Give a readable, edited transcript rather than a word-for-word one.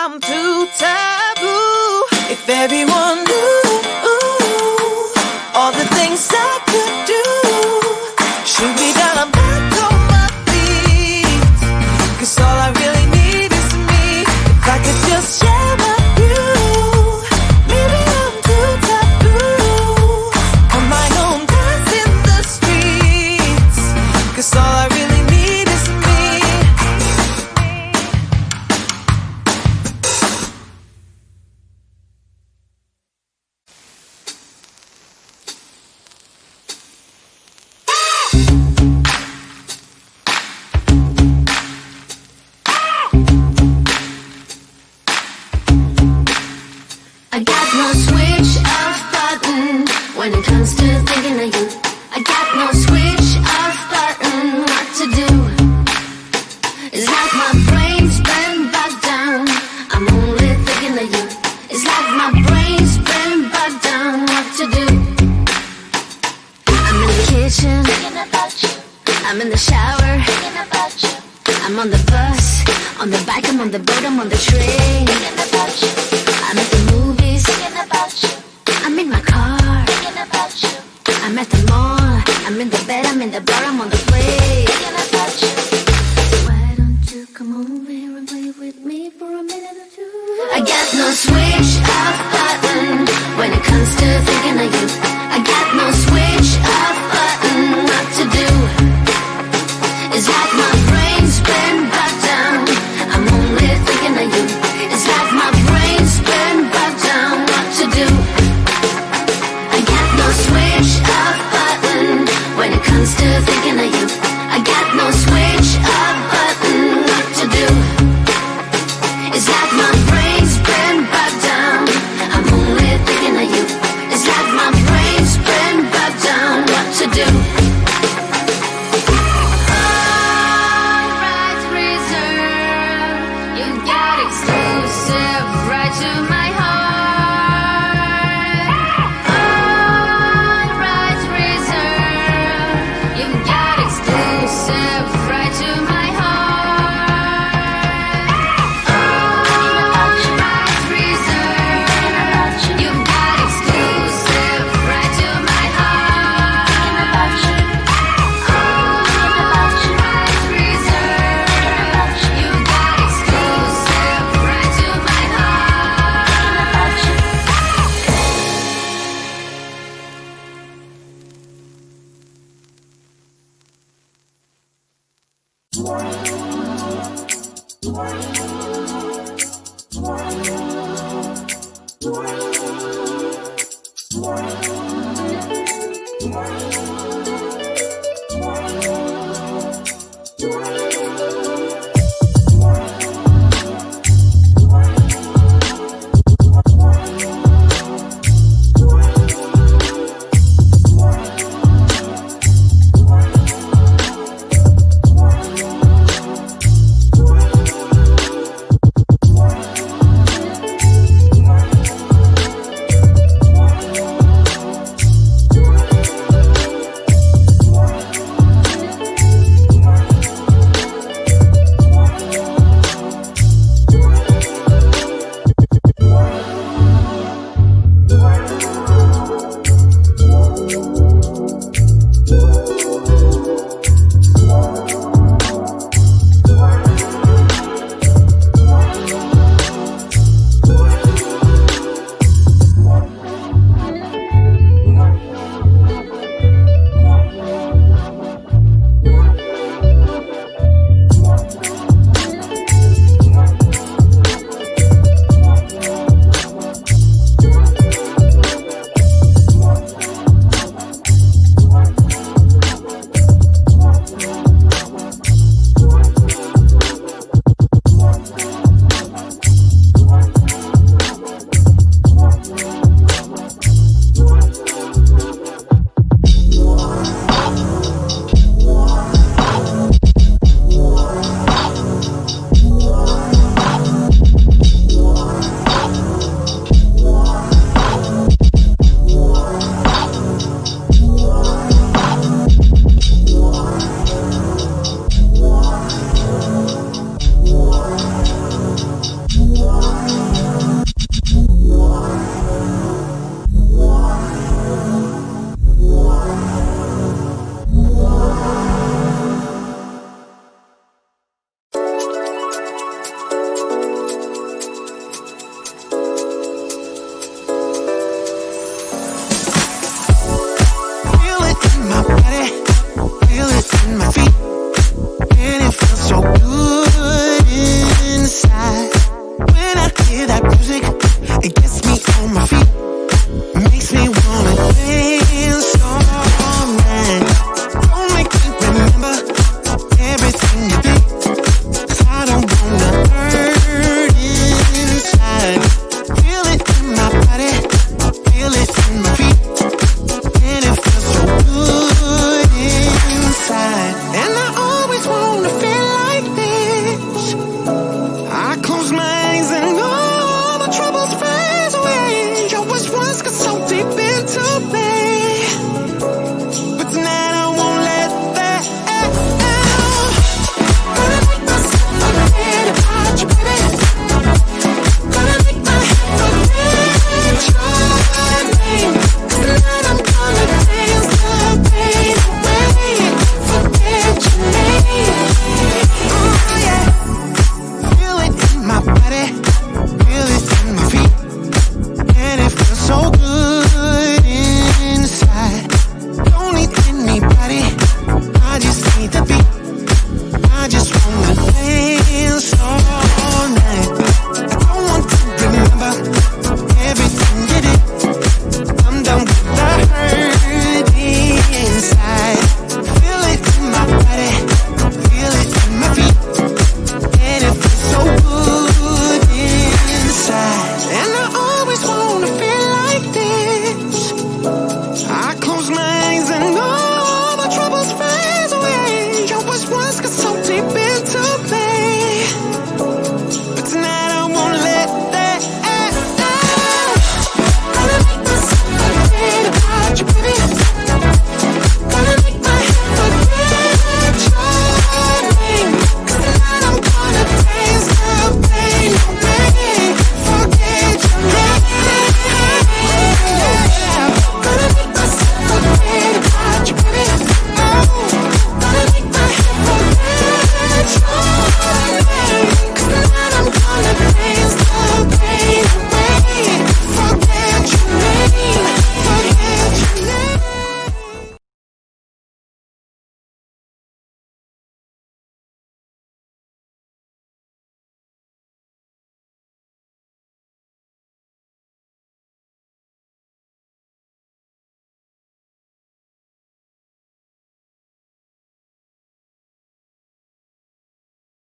I'm too taboo. If everyone knew all the things I could do, shoot me down, I'm back on my feet. 'Cause all I really need is me. If I could just share my view, maybe I'm too taboo. On my own, dance in the streets. 'Cause all I really need is me. I got no switch off button when it comes to thinking of you. I got no switch off button what to do. It's like my brain's been bogged down. I'm only thinking of you. It's like my brain's been bogged down what to do. I'm in the kitchen thinking about you. I'm in the shower thinking about you. I'm on the bus, on the bike, I'm on the boat, I'm on the train thinking about you. I'm at the movies thinking about you. I'm in my car thinking about you. I'm at the mall, I'm in the bed, I'm in the bar, I'm on the plane thinking about you. Why don't you come over here and play with me for a minute or two? I got no switch off button when it comes to thinking of you. I got no switch off button what to do. It's like my brain's been bogged down. I'm only thinking of you. It's like my brain's been bogged down what to do. I got no switch off button when it comes to thinking of you. I got no switch off button what to do. It's like my brain's been bogged down. I'm only thinking of you. It's like my brain's been bogged down what to do. All rights reserved. You got exclusive right to my heart. All rights reserved. You got exclusive right to my heart. All rights reserved. You got exclusive right to my heart. All rights reserved. You got exclusive right to my heart.